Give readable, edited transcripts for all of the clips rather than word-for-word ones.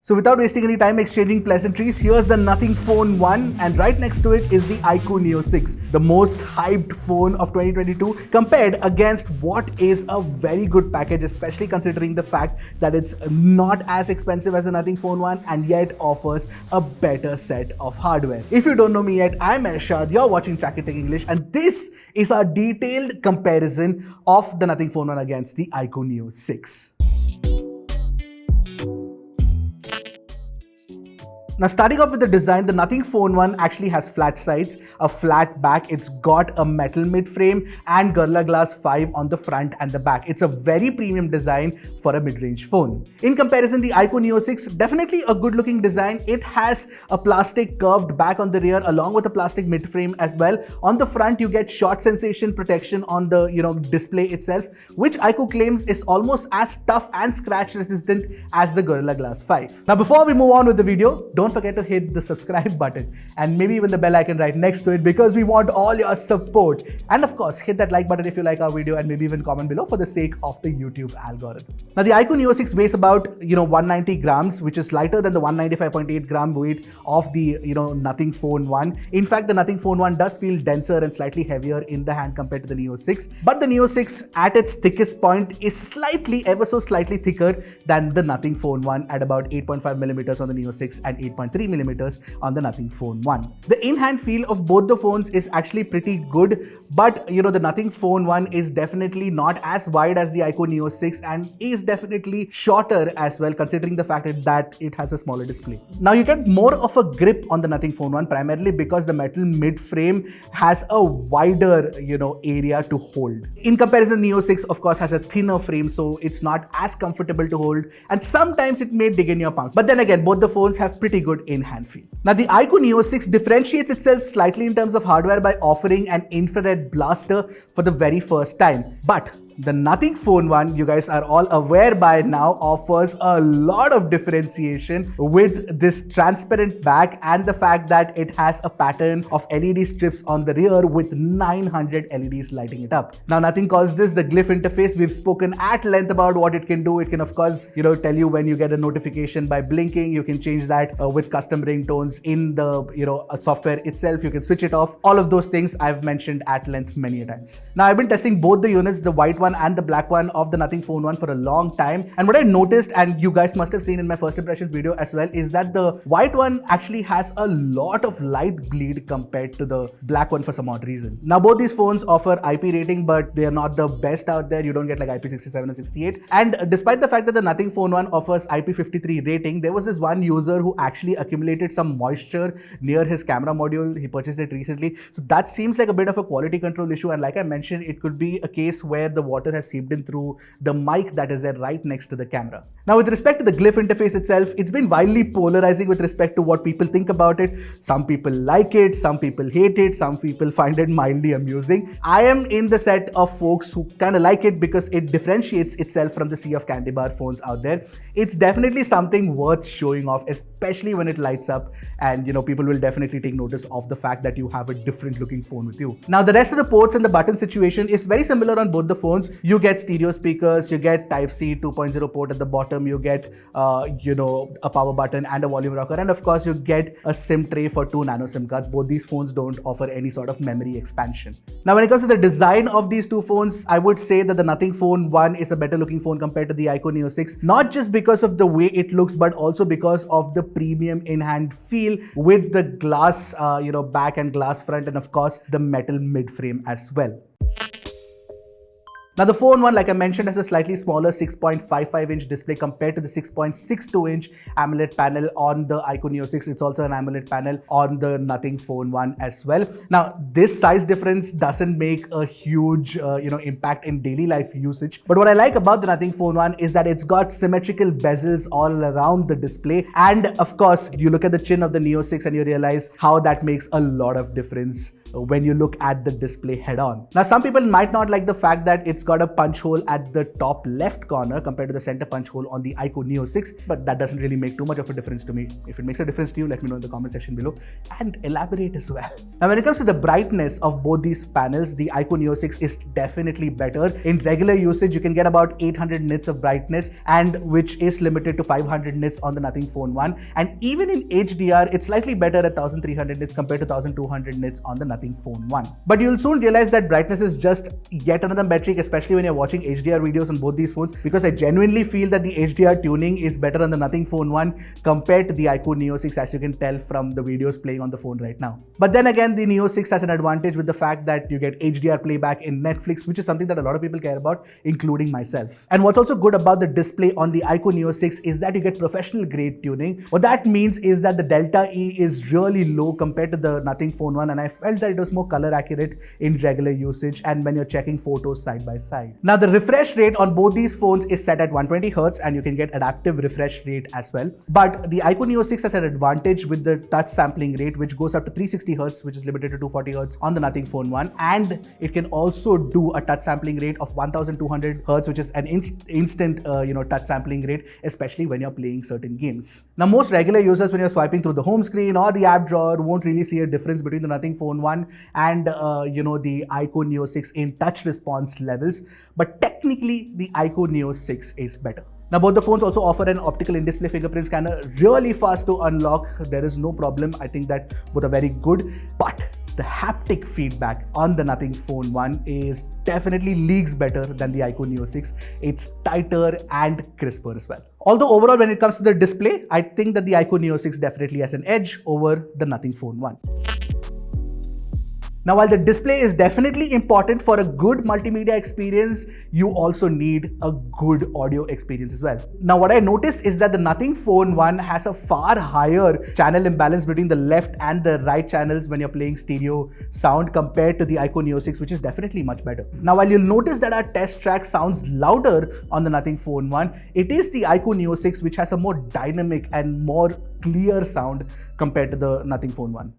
So without wasting any time exchanging pleasantries, here's the Nothing Phone 1, and right next to it is the iQOO Neo 6, the most hyped phone of 2022, compared against what is a very good package, especially considering the fact that it's not as expensive as the Nothing Phone 1 and yet offers a better set of hardware. If you don't know me yet, I'm Ershad, you're watching Trakin English, and this is our detailed comparison of the Nothing Phone 1 against the iQOO Neo 6. Now, starting off with the design, the Nothing Phone 1 actually has flat sides, a flat back, it's got a metal mid-frame and Gorilla Glass 5 on the front and the back. It's a very premium design for a mid-range phone. In comparison, the iQOO Neo 6, definitely a good looking design. It has a plastic curved back on the rear along with a plastic mid-frame as well. On the front, you get shot sensation protection on the display itself, which iQOO claims is almost as tough and scratch resistant as the Gorilla Glass 5. Now, before we move on with the video, don't forget to hit the subscribe button and maybe even the bell icon right next to it, because we want all your support. And of course, hit that like button if you like our video, and maybe even comment below for the sake of the YouTube algorithm. Now, the iQOO Neo 6 weighs about 190 grams, which is lighter than the 195.8 gram weight of the Nothing Phone 1. In fact, the Nothing Phone 1 does feel denser and slightly heavier in the hand compared to the Neo 6. But the Neo 6 at its thickest point is ever so slightly thicker than the Nothing Phone 1 at about 8.5 millimeters on the Neo 6 and 8.3 millimeters on the Nothing Phone 1. The in-hand feel of both the phones is actually pretty good, but the Nothing Phone 1 is definitely not as wide as the iQOO Neo 6 and is definitely shorter as well, considering the fact that it has a smaller display. Now, you get more of a grip on the Nothing Phone 1 primarily because the metal mid-frame has a wider area to hold. In comparison, Neo 6 of course has a thinner frame, so it's not as comfortable to hold, and sometimes it may dig in your palm. But then again, both the phones have pretty good in-hand feel. Now, the iQOO Neo 6 differentiates itself slightly in terms of hardware by offering an infrared blaster for the very first time. But the Nothing Phone 1, you guys are all aware by now, offers a lot of differentiation with this transparent back and the fact that it has a pattern of LED strips on the rear with 900 LEDs lighting it up. Now, Nothing calls this the glyph interface. We've spoken at length about what it can do. It can, of course, tell you when you get a notification by blinking. You can change that with custom ringtones in the software itself. You can switch it off. All of those things I've mentioned at length many times. Now, I've been testing both the units, the white one and the black one of the Nothing Phone 1 for a long time, and what I noticed, and you guys must have seen in my first impressions video as well, is that the white one actually has a lot of light bleed compared to the black one for some odd reason. Now, both these phones offer IP rating, but they are not the best out there. You don't get like IP67 and 68, and despite the fact that the Nothing Phone 1 offers IP53 rating, there was this one user who actually accumulated some moisture near his camera module. He purchased it recently, so that seems like a bit of a quality control issue, and like I mentioned, it could be a case where the water has seeped in through the mic that is there right next to the camera. Now, with respect to the glyph interface itself, it's been wildly polarizing with respect to what people think about it. Some people like it, some people hate it, some people find it mildly amusing. I am in the set of folks who kind of like it because it differentiates itself from the sea of candy bar phones out there. It's definitely something worth showing off, especially when it lights up, and people will definitely take notice of the fact that you have a different looking phone with you. Now, the rest of the ports and the button situation is very similar on both the phones. You get stereo speakers, you get Type-C 2.0 port at the bottom, you get a power button and a volume rocker, and of course you get a SIM tray for 2 nano SIM cards. Both these phones don't offer any sort of memory expansion. Now, when it comes to the design of these two phones, I would say that the Nothing Phone 1 is a better looking phone compared to the iQOO Neo 6, not just because of the way it looks, but also because of the premium in-hand feel with the glass back and glass front, and of course the metal mid-frame as well. Now, the Phone 1, like I mentioned, has a slightly smaller 6.55-inch display compared to the 6.62-inch AMOLED panel on the iQOO Neo 6. It's also an AMOLED panel on the Nothing Phone 1 as well. Now, this size difference doesn't make a huge, impact in daily life usage. But what I like about the Nothing Phone 1 is that it's got symmetrical bezels all around the display. And of course, you look at the chin of the Neo 6 and you realize how that makes a lot of difference when you look at the display head on. Now, some people might not like the fact that it's got a punch hole at the top left corner compared to the center punch hole on the iQOO Neo 6, but that doesn't really make too much of a difference to me. If it makes a difference to you, let me know in the comment section below and elaborate as well. Now, when it comes to the brightness of both these panels, the iQOO Neo 6 is definitely better. In regular usage, you can get about 800 nits of brightness, and which is limited to 500 nits on the Nothing Phone 1. And even in HDR, it's slightly better at 1300 nits compared to 1200 nits on the Nothing Phone 1. But you'll soon realize that brightness is just yet another metric, especially when you're watching HDR videos on both these phones, because I genuinely feel that the HDR tuning is better on the Nothing Phone 1 compared to the iQOO Neo 6, as you can tell from the videos playing on the phone right now. But then again, the Neo 6 has an advantage with the fact that you get HDR playback in Netflix, which is something that a lot of people care about, including myself. And what's also good about the display on the iQOO Neo 6 is that you get professional grade tuning. What that means is that the delta E is really low compared to the Nothing Phone 1, and I felt that it was more color accurate in regular usage and when you're checking photos side by side. Now, the refresh rate on both these phones is set at 120Hz, and you can get adaptive refresh rate as well. But the iQOO Neo 6 has an advantage with the touch sampling rate, which goes up to 360Hz, which is limited to 240Hz on the Nothing Phone 1, and it can also do a touch sampling rate of 1200Hz, which is an instant touch sampling rate, especially when you're playing certain games. Now, most regular users, when you're swiping through the home screen or the app drawer, won't really see a difference between the Nothing Phone 1 and the iQOO Neo 6 in touch response levels, but technically the iQOO Neo 6 is better. Now, both the phones also offer an optical in-display fingerprint scanner, really fast to unlock. There is no problem. I think that both are very good, but the haptic feedback on the Nothing Phone 1 is definitely leagues better than the iQOO Neo 6. It's tighter and crisper as well. Although overall, when it comes to the display, I think that the iQOO Neo 6 definitely has an edge over the Nothing Phone 1. Now, while the display is definitely important for a good multimedia experience, you also need a good audio experience as well. Now, what I noticed is that the Nothing Phone 1 has a far higher channel imbalance between the left and the right channels when you're playing stereo sound compared to the iQOO Neo 6, which is definitely much better. Now, while you'll notice that our test track sounds louder on the Nothing Phone 1, it is the iQOO Neo 6 which has a more dynamic and more clear sound compared to the Nothing Phone 1.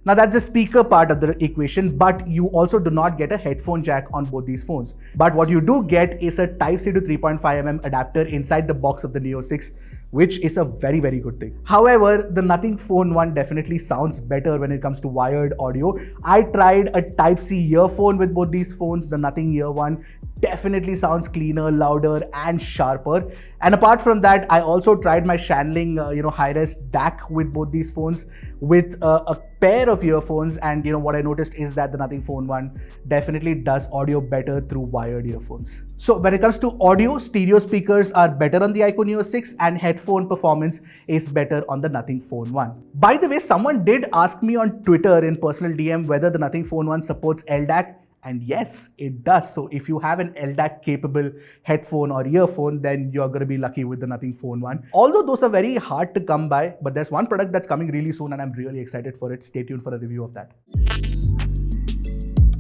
Now, that's the speaker part of the equation, but you also do not get a headphone jack on both these phones. But what you do get is a Type-C to 3.5mm adapter inside the box of the Neo 6, which is a very, very good thing. However, the Nothing Phone 1 definitely sounds better when it comes to wired audio. I tried a Type-C earphone with both these phones. The Nothing Ear 1 definitely sounds cleaner, louder, and sharper. And apart from that, I also tried my Shanling, high-res DAC with both these phones with a pair of earphones, and what I noticed is that the Nothing Phone 1 definitely does audio better through wired earphones. So when it comes to audio, stereo speakers are better on the iQOO Neo 6 and headphone performance is better on the Nothing Phone 1. By the way, someone did ask me on Twitter in personal DM whether the Nothing Phone 1 supports LDAC. And yes, it does. So if you have an LDAC capable headphone or earphone, then you're going to be lucky with the Nothing Phone 1. Although those are very hard to come by, but there's one product that's coming really soon and I'm really excited for it. Stay tuned for a review of that.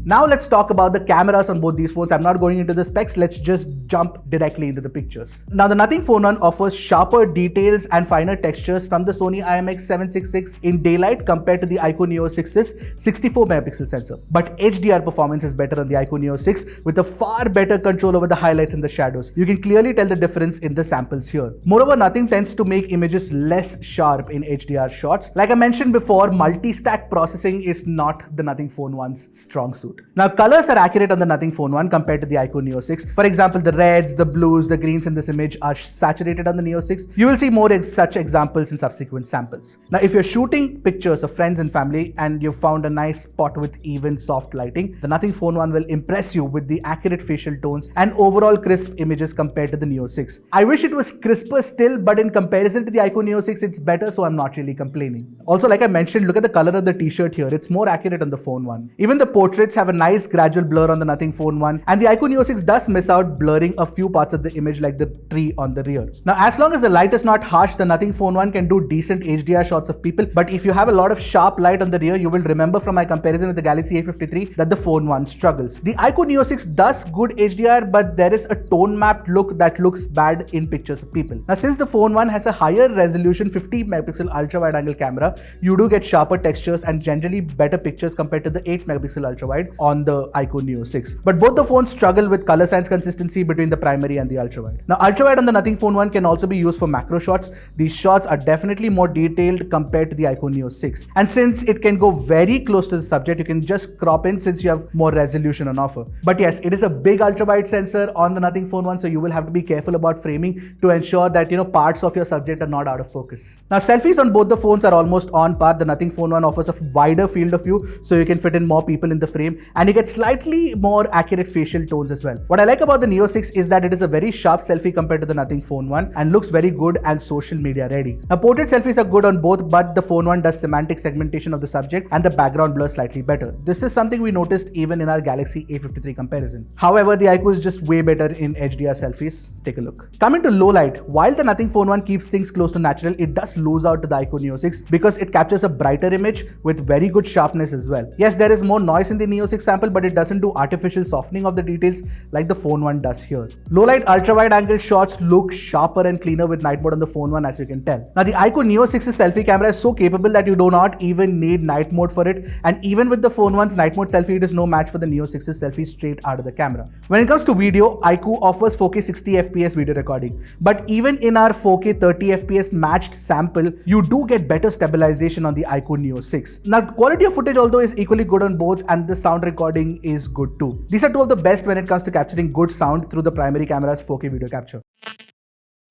Now let's talk about the cameras on both these phones. I'm not going into the specs, let's just jump directly into the pictures. Now, the Nothing Phone 1 offers sharper details and finer textures from the Sony IMX766 in daylight compared to the iQOO Neo 6's 64 megapixel sensor. But HDR performance is better on the iQOO Neo 6 with a far better control over the highlights and the shadows. You can clearly tell the difference in the samples here. Moreover, Nothing tends to make images less sharp in HDR shots. Like I mentioned before, multi-stack processing is not the Nothing Phone 1's strong suit. Now, colors are accurate on the Nothing Phone 1 compared to the iQOO Neo 6. For example, the reds, the blues, the greens in this image are saturated on the Neo 6. You will see more such examples in subsequent samples. Now, if you're shooting pictures of friends and family and you've found a nice spot with even soft lighting, the Nothing Phone 1 will impress you with the accurate facial tones and overall crisp images compared to the Neo 6. I wish it was crisper still, but in comparison to the iQOO Neo 6, it's better, so I'm not really complaining. Also, like I mentioned, look at the color of the t-shirt here. It's more accurate on the Phone 1. Even the portraits have have a nice gradual blur on the Nothing Phone 1, and the iQOO Neo 6 does miss out blurring a few parts of the image like the tree on the rear. Now, as long as the light is not harsh, the Nothing Phone 1 can do decent HDR shots of people, but if you have a lot of sharp light on the rear, you will remember from my comparison with the Galaxy A53 that the Phone 1 struggles. The iQOO Neo 6 does good HDR, but there is a tone mapped look that looks bad in pictures of people. Now, since the Phone 1 has a higher resolution 50 megapixel ultra wide angle camera, you do get sharper textures and generally better pictures compared to the 8 megapixel ultra wide on the iQOO Neo 6. But both the phones struggle with color science consistency between the primary and the ultra wide. Now, ultra wide on the Nothing Phone 1 can also be used for macro shots. These shots are definitely more detailed compared to the iQOO Neo 6. And since it can go very close to the subject, you can just crop in since you have more resolution on offer. But yes, it is a big ultra wide sensor on the Nothing Phone 1, so you will have to be careful about framing to ensure that parts of your subject are not out of focus. Now, selfies on both the phones are almost on par. The Nothing Phone 1 offers a wider field of view, so you can fit in more people in the frame, and you get slightly more accurate facial tones as well. What I like about the Neo 6 is that it is a very sharp selfie compared to the Nothing Phone 1 and looks very good and social media ready. Now, portrait selfies are good on both, but the Phone 1 does semantic segmentation of the subject and the background blur slightly better. This is something we noticed even in our Galaxy A53 comparison. However, the iQOO is just way better in HDR selfies. Take a look. Coming to low light, while the Nothing Phone 1 keeps things close to natural, it does lose out to the iQOO Neo 6 because it captures a brighter image with very good sharpness as well. Yes, there is more noise in the Neo 6 sample, but it doesn't do artificial softening of the details like the Phone 1 does here. Low light ultra wide angle shots look sharper and cleaner with night mode on the Phone 1, as you can tell. Now, the iQOO Neo 6's selfie camera is so capable that you do not even need night mode for it, and even with the Phone 1's night mode selfie, it is no match for the Neo 6's selfie straight out of the camera. When it comes to video, iQOO offers 4K 60 FPS video recording, but even in our 4K 30 FPS matched sample, you do get better stabilization on the iQOO Neo 6. Now, the quality of footage although is equally good on both, and the sound recording is good too. These are two of the best when it comes to capturing good sound through the primary camera's 4K video capture.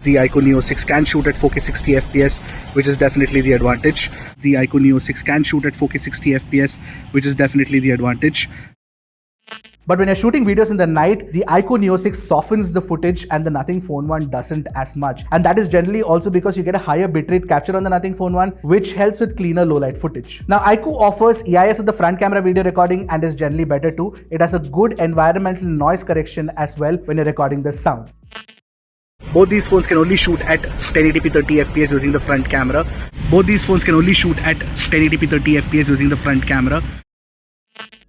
The iQOO Neo 6 can shoot at 4K 60 FPS, which is definitely the advantage. The iQOO Neo 6 can shoot at 4K 60 FPS, which is definitely the advantage. But when you're shooting videos in the night, the iQOO Neo 6 softens the footage and the Nothing Phone 1 doesn't as much. And that is generally also because you get a higher bitrate capture on the Nothing Phone 1, which helps with cleaner low light footage. Now, iQOO offers EIS with the front camera video recording and is generally better too. It has a good environmental noise correction as well when you're recording the sound. Both these phones can only shoot at 1080p 30 FPS using the front camera. Both these phones can only shoot at 1080p 30 FPS using the front camera.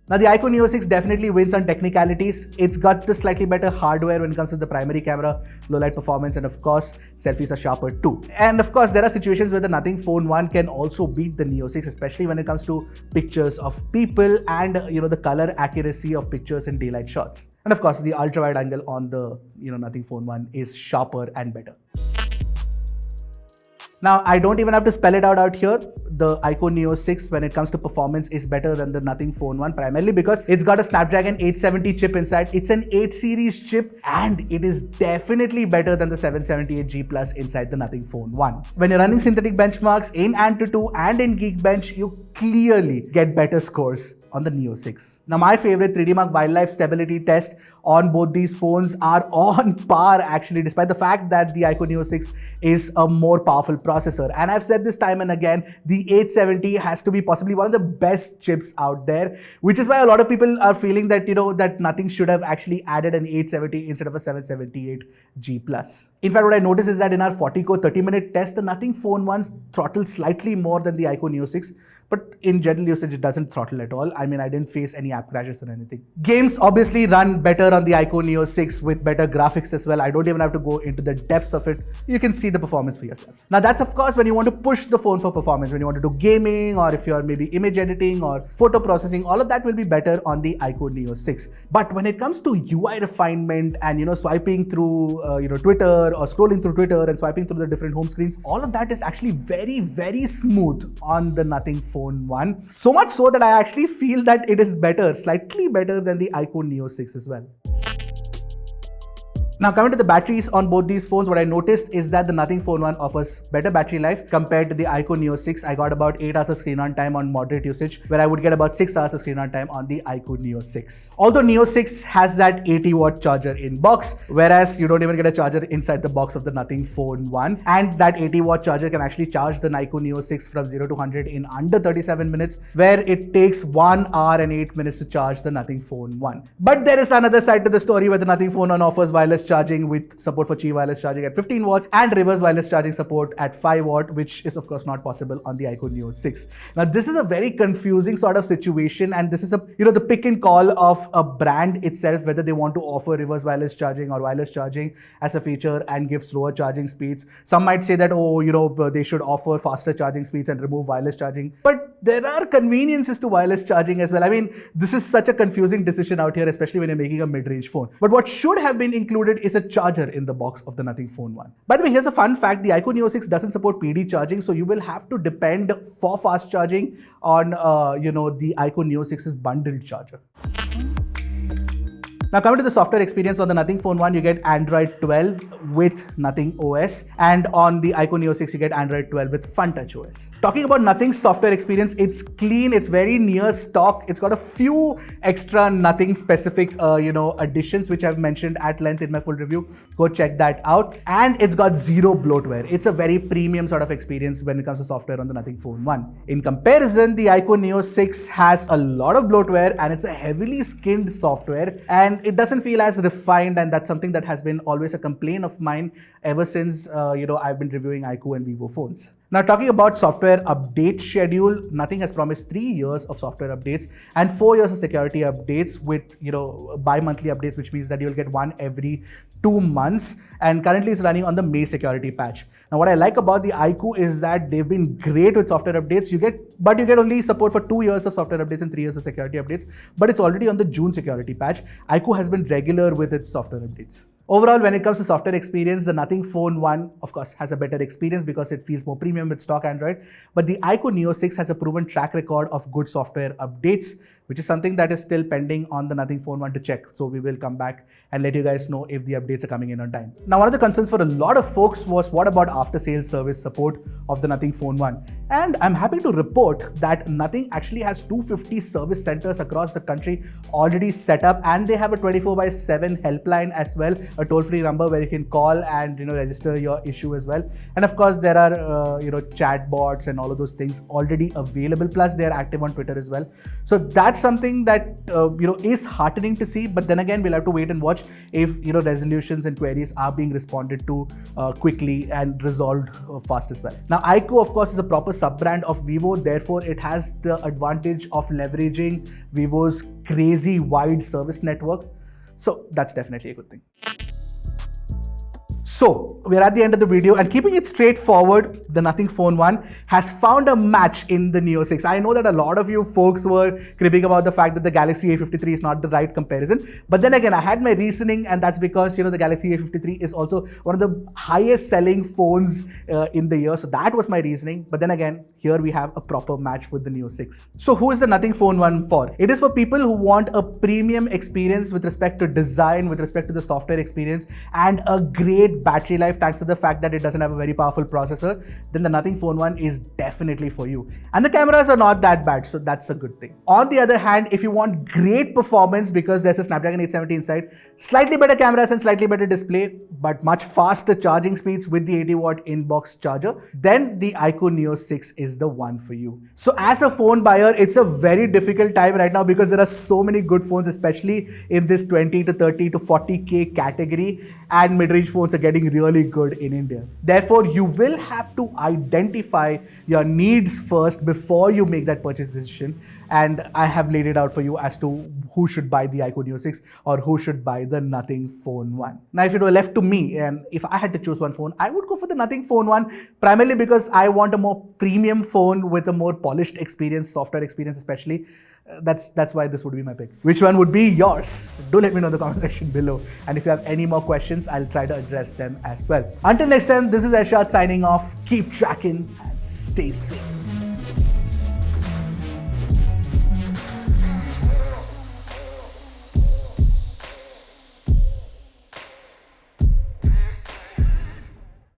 Now, the iQOO Neo 6 definitely wins on technicalities. It's got the slightly better hardware when it comes to the primary camera, low light performance, and of course, selfies are sharper too. And of course, there are situations where the Nothing Phone 1 can also beat the Neo 6, especially when it comes to pictures of people and the color accuracy of pictures in daylight shots. And of course, the ultra wide angle on the Nothing Phone 1 is sharper and better. Now, I don't even have to spell it out here. The iQOO Neo 6, when it comes to performance, is better than the Nothing Phone 1, primarily because it's got a Snapdragon 870 chip inside. It's an 8 series chip, and it is definitely better than the 778G Plus inside the Nothing Phone 1. When you're running synthetic benchmarks in AnTuTu and in Geekbench, you clearly get better scores on the Neo 6. Now, my favorite 3D Mark wildlife stability test on both these phones are on par actually, despite the fact that the iQOO Neo 6 is a more powerful processor. And I've said this time and again, the 870 has to be possibly one of the best chips out there, which is why a lot of people are feeling that, that Nothing should have actually added an 870 instead of a 778G Plus. In fact, what I noticed is that in our 40-core 30-minute test, the Nothing Phone 1 throttled slightly more than the iQOO Neo 6, but in general usage, it doesn't throttle at all. I mean, I didn't face any app crashes or anything. Games obviously run better on the iQOO Neo 6 with better graphics as well. I don't even have to go into the depths of it. You can see the performance for yourself. Now, that's of course when you want to push the phone for performance, when you want to do gaming, or if you're maybe image editing or photo processing, all of that will be better on the iQOO Neo 6. But when it comes to UI refinement and swiping through Twitter or scrolling through Twitter and swiping through the different home screens, all of that is actually very, very smooth on the Nothing Phone 1. So much so that I actually feel that it is better, slightly better than the iQOO Neo 6 as well. Now coming to the batteries on both these phones, what I noticed is that the Nothing Phone 1 offers better battery life compared to the iQOO Neo 6. I got about 8 hours of screen on time on moderate usage, where I would get about 6 hours of screen on time on the iQOO Neo 6. Although Neo 6 has that 80-watt charger in box, whereas you don't even get a charger inside the box of the Nothing Phone 1. And that 80-watt charger can actually charge the iQOO Neo 6 from 0 to 100 in under 37 minutes, where it takes 1 hour and 8 minutes to charge the Nothing Phone 1. But there is another side to the story where the Nothing Phone 1 offers wireless charging with support for Qi wireless charging at 15 watts and reverse wireless charging support at 5 watt, which is of course not possible on the iQOO Neo 6. Now this is a very confusing sort of situation, and this is the pick and call of a brand itself, whether they want to offer reverse wireless charging or wireless charging as a feature and give slower charging speeds. Some might say that, they should offer faster charging speeds and remove wireless charging. But there are conveniences to wireless charging as well. I mean, this is such a confusing decision out here, especially when you're making a mid-range phone. But what should have bbeen included is a charger in the box of the Nothing Phone 1. By the way, here's a fun fact. The iQOO Neo 6 doesn't support PD charging, so you will have to depend for fast charging on, the iQOO Neo 6's bundled charger. Now coming to the software experience on the Nothing Phone 1, you get Android 12 with Nothing OS, and on the iQOO Neo 6 you get Android 12 with FunTouch OS. Talking about Nothing's software experience, it's clean, it's very near stock. It's got a few extra Nothing specific additions which I've mentioned at length in my full review. Go check that out. And it's got zero bloatware. It's a very premium sort of experience when it comes to software on the Nothing Phone 1. In comparison, the iQOO Neo 6 has a lot of bloatware and it's a heavily skinned software, and it doesn't feel as refined, and that's something that has been always a complaint of mine ever since I've been reviewing iQOO and Vivo phones. Now talking about software update schedule, Nothing has promised 3 years of software updates and 4 years of security updates with bi-monthly updates, which means that you'll get one every 2 months, and currently it's running on the May security patch. Now what I like about the iQOO is that they've been great with software updates. You get only support for 2 years of software updates and 3 years of security updates, but it's already on the June security patch. iQOO has been regular with its software updates. Overall, when it comes to software experience, the Nothing Phone 1, of course, has a better experience because it feels more premium with stock Android. But the iQOO Neo 6 has a proven track record of good software updates, which is something that is still pending on the Nothing Phone 1 to check. So we will come back and let you guys know if the updates are coming in on time. Now, one of the concerns for a lot of folks was, what about after-sales service support of the Nothing Phone 1? And I'm happy to report that Nothing actually has 250 service centers across the country already set up, and they have a 24/7 helpline as well, a toll-free number where you can call and register your issue as well. And of course, there are chat bots and all of those things already available. Plus, they are active on Twitter as well. So that's something that is heartening to see. But then again, we'll have to wait and watch if resolutions and queries are being responded to quickly and resolved fast as well. Now, iQOO, of course, is a proper sub-brand of Vivo. Therefore, it has the advantage of leveraging Vivo's crazy wide service network. So that's definitely a good thing. So we're at the end of the video, and keeping it straightforward, the Nothing Phone 1 has found a match in the Neo 6. I know that a lot of you folks were cribbing about the fact that the Galaxy A53 is not the right comparison. But then again, I had my reasoning, and that's because the Galaxy A53 is also one of the highest selling phones in the year. So that was my reasoning. But then again, here we have a proper match with the Neo 6. So who is the Nothing Phone 1 for? It is for people who want a premium experience with respect to design, with respect to the software experience, and a great battery life thanks to the fact that it doesn't have a very powerful processor. Then the Nothing Phone 1 is definitely for you. And the cameras are not that bad, so that's a good thing. On the other hand, if you want great performance because there's a Snapdragon 870 inside, slightly better cameras and slightly better display, but much faster charging speeds with the 80-watt in-box charger, then the iQOO Neo 6 is the one for you. So as a phone buyer, it's a very difficult time right now because there are so many good phones, especially in this 20 to 30 to 40K category, and mid-range phones are getting really good in India. Therefore, you will have to identify your needs first before you make that purchase decision. And I have laid it out for you as to who should buy the iQOO Neo 6 or who should buy the Nothing Phone 1. Now, if it were left to me, and if I had to choose one phone, I would go for the Nothing Phone 1, primarily because I want a more premium phone with a more polished experience, software experience especially. That's why this would be my pick. Which one would be yours? Do let me know in the comment section below. And if you have any more questions, I'll try to address them as well. Until next time, this is Arshad signing off. Keep tracking and stay safe.